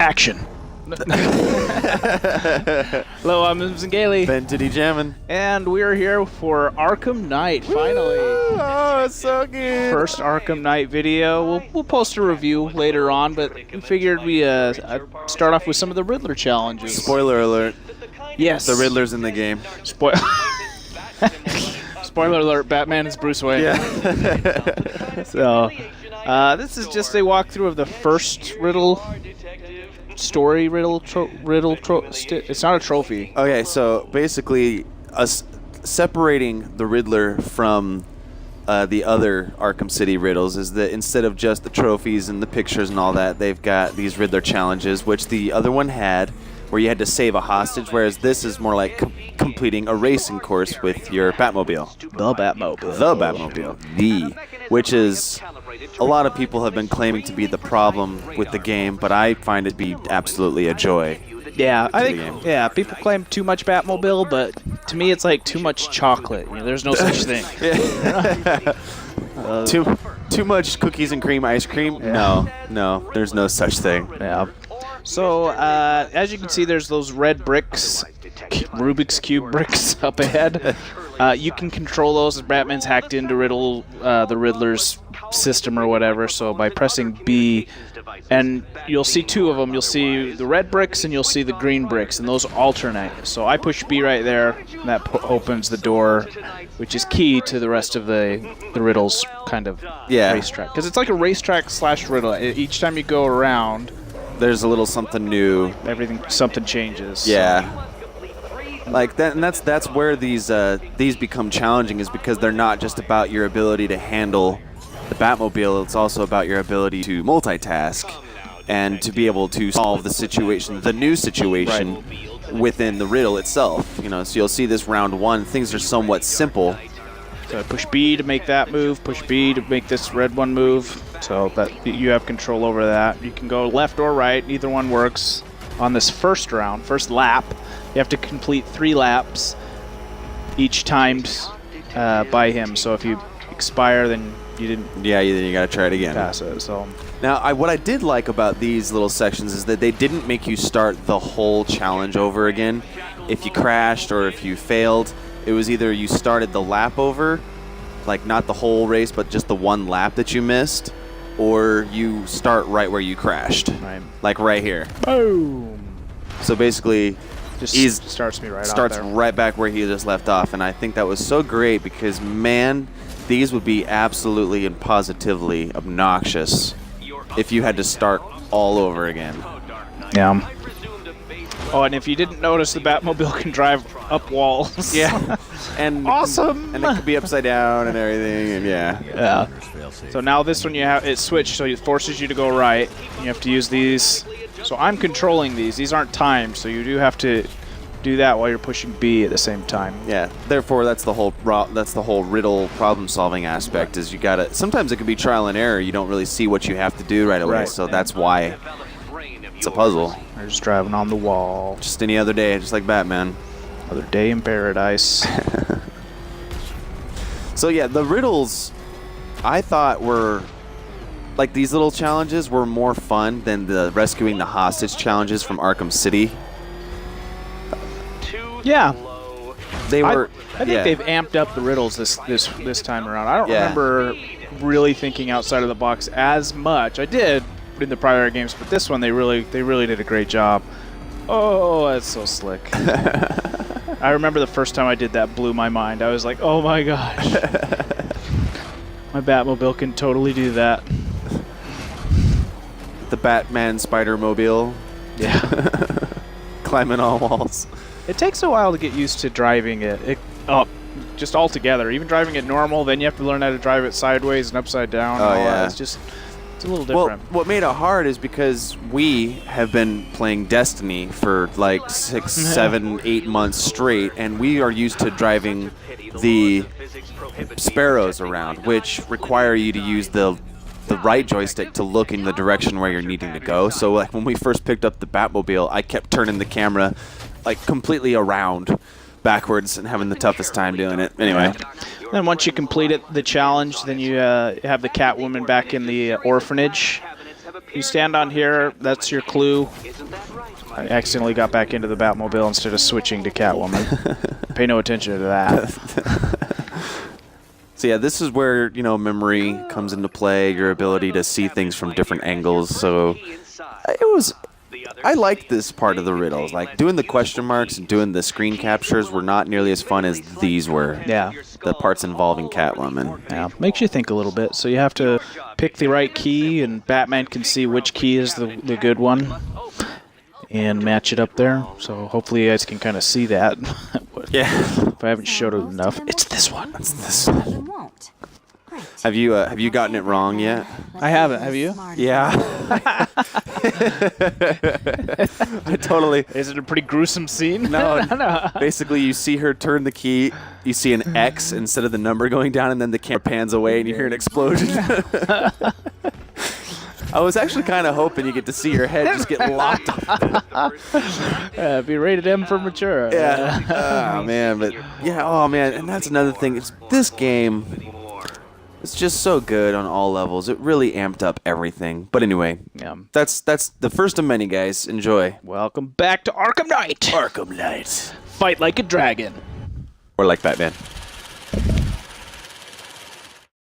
Action. Hello, I'm Zingale. Ben Titty Jammin'. And we're here for Arkham Knight, finally. Woo! Oh, it's so good. First Arkham Knight video. We'll post a review later on, but we figured we start off with some of the Riddler challenges. Spoiler alert. Yes. The Riddler's in the game. Spoiler alert, Batman is Bruce Wayne. Yeah. So, this is just a walkthrough of the first Riddle story. It's not a trophy. Okay, so basically, us separating the Riddler from the other Arkham City riddles is that instead of just the trophies and the pictures and all that, they've got these Riddler challenges, which the other one had, where you had to save a hostage, whereas this is more like completing a racing course with your Batmobile. The Batmobile. The Batmobile. Which is, a lot of people have been claiming to be the problem with the game, but I find it to be absolutely a joy. Yeah, I think, people claim too much Batmobile, but to me it's like too much chocolate. You know, there's no such thing. Too much cookies and cream ice cream? Yeah. No, there's no such thing. Yeah. So, as you can see, there's those red bricks, Rubik's Cube bricks up ahead. You can control those as Batman's hacked into the Riddler's system or whatever, so by pressing B, and you'll see two of them. You'll see the red bricks and you'll see the green bricks, and those alternate. So I push B right there, and that opens the door, which is key to the rest of the Riddle's kind of racetrack. Because it's like a racetrack / Riddle. Each time you go around, there's a little something new. Something changes. Yeah. Like that, and that's where these become challenging, is because they're not just about your ability to handle the Batmobile. It's also about your ability to multitask and to be able to solve the new situation within the riddle itself. You know, so you'll see this round one. Things are somewhat simple. So push B to make that move. Push B to make this red one move. So that you have control over that. You can go left or right. Either one works. On this first lap, you have to complete 3 laps, each timed by him. So if you expire, then you didn't. Yeah, then you got to try it again. Pass it. So now, what I did like about these little sections is that they didn't make you start the whole challenge over again. If you crashed or if you failed, it was either you started the lap over, like not the whole race, but just the one lap that you missed, or you start right where you crashed. Right. Like right here. Boom. So basically, he starts me right starts off there. right back where he just left off, and I think that was so great because, man, these would be absolutely and positively obnoxious if you had to start all over again. Yeah. Oh, and if you didn't notice, the Batmobile can drive up walls. Yeah. And awesome. And it could be upside down and everything, and yeah. So now this one it switched, so it forces you to go right. You have to use these. So I'm controlling these. These aren't timed, so you do have to do that while you're pushing B at the same time. Yeah. Therefore, that's the whole riddle problem-solving aspect. Is you gotta. Sometimes it can be trial and error. You don't really see what you have to do right away. So that's why it's a puzzle. They're just driving on the wall. Just any other day, just like Batman. Another day in paradise. So yeah, the riddles, I thought were, like, these little challenges were more fun than the rescuing the hostage challenges from Arkham City. Yeah. They were. I think they've amped up the riddles this time around. I don't remember really thinking outside of the box as much. I did in the prior games, but this one they really did a great job. Oh, that's so slick. I remember the first time I did that blew my mind. I was like, oh my gosh. My Batmobile can totally do that. The Batman Spider-Mobile. Yeah. Climbing all walls. It takes a while to get used to driving it. Just altogether. Even driving it normal, then you have to learn how to drive it sideways and upside down. Oh, yeah. It's a little different. Well, what made it hard is because we have been playing Destiny for like 6, 7, 8 months straight, and we are used to driving the Sparrows around, which require you to use the right joystick to look in the direction where you're needing to go. So like when we first picked up the Batmobile, I kept turning the camera like completely around backwards and having the toughest time doing it. Anyway. Then once you complete the challenge, then you have the Catwoman back in the orphanage. You stand on here. That's your clue. I accidentally got back into the Batmobile instead of switching to Catwoman. Pay no attention to that. So yeah, this is where, you know, memory comes into play, your ability to see things from different angles. So I liked this part of the riddles. Like, doing the question marks and doing the screen captures were not nearly as fun as these were. Yeah. The parts involving Catwoman. Yeah, makes you think a little bit. So you have to pick the right key, and Batman can see which key is the good one and match it up there. So hopefully you guys can kind of see that. Yeah. If I haven't showed it enough, it's this one. It's this one. Have you gotten it wrong yet? I haven't. Have you? Yeah. I totally. Is it a pretty gruesome scene? No. No. Basically, you see her turn the key. You see an X instead of the number going down, and then the camera pans away, and you hear an explosion. I was actually kind of hoping you get to see your head just get locked up. Be rated M for mature. Yeah. Oh, man. But, yeah, oh, man. And that's another thing. This game, it's just so good on all levels. It really amped up everything. But anyway, Yeah. that's the first of many, guys. Enjoy. Welcome back to Arkham Knight. Arkham Knight. Fight like a dragon. Or like Batman.